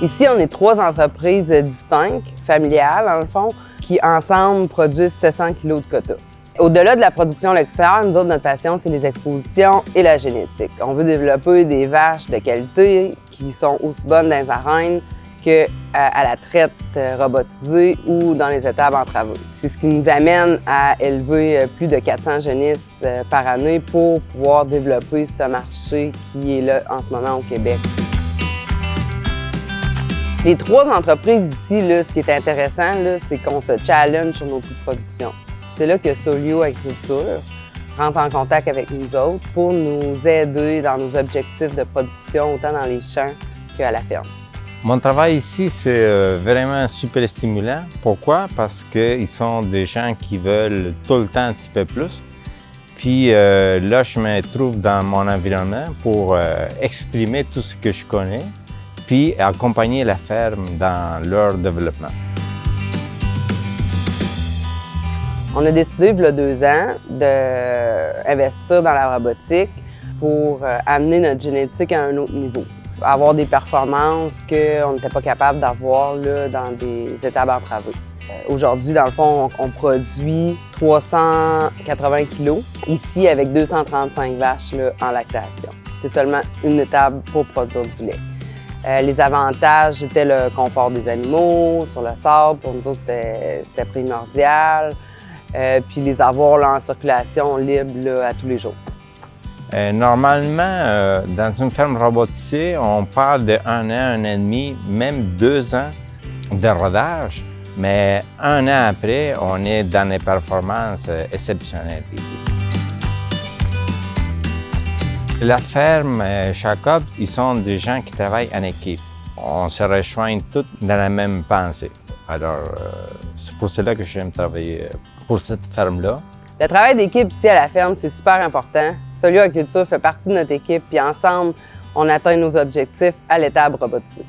Ici, on est 3 entreprises distinctes, familiales dans le fond, qui ensemble produisent 700 kg de quota. Au-delà de la production laitière, nous autres, notre passion, c'est les expositions et la génétique. On veut développer des vaches de qualité qui sont aussi bonnes dans les arènes qu'à la traite robotisée ou dans les étables en travaux. C'est ce qui nous amène à élever plus de 400 génisses par année pour pouvoir développer ce marché qui est là en ce moment au Québec. Les 3 entreprises ici, là, ce qui est intéressant, c'est qu'on se challenge sur nos coûts de production. C'est là que Solio Agriculture rentre en contact avec nous autres pour nous aider dans nos objectifs de production, autant dans les champs qu'à la ferme. Mon travail ici, c'est vraiment super stimulant. Pourquoi? Parce qu'ils sont des gens qui veulent tout le temps un petit peu plus. Puis là, je me trouve dans mon environnement pour exprimer tout ce que je connais, puis accompagner la ferme dans leur développement. On a décidé, il y a 2 ans, d'investir dans la robotique pour amener notre génétique à un autre niveau. Avoir des performances qu'on n'était pas capable d'avoir dans des étables en travaux. Aujourd'hui, dans le fond, on produit 380 kg ici avec 235 vaches en lactation. C'est seulement une étable pour produire du lait. Les avantages étaient le confort des animaux, sur le sable, pour nous autres, c'est primordial. Puis les avoir en circulation libre à tous les jours. Normalement, dans une ferme robotisée, on parle de 1 an, 1 an et demi, même 2 ans de rodage. Mais 1 an après, on est dans des performances exceptionnelles ici. La ferme Jacob, ils sont des gens qui travaillent en équipe. On se rejoint tous dans la même pensée. Alors, c'est pour cela que j'aime travailler pour cette ferme-là. Le travail d'équipe ici à la ferme, c'est super important. Solio Agriculture fait partie de notre équipe, puis ensemble, on atteint nos objectifs à l'étable robotisée.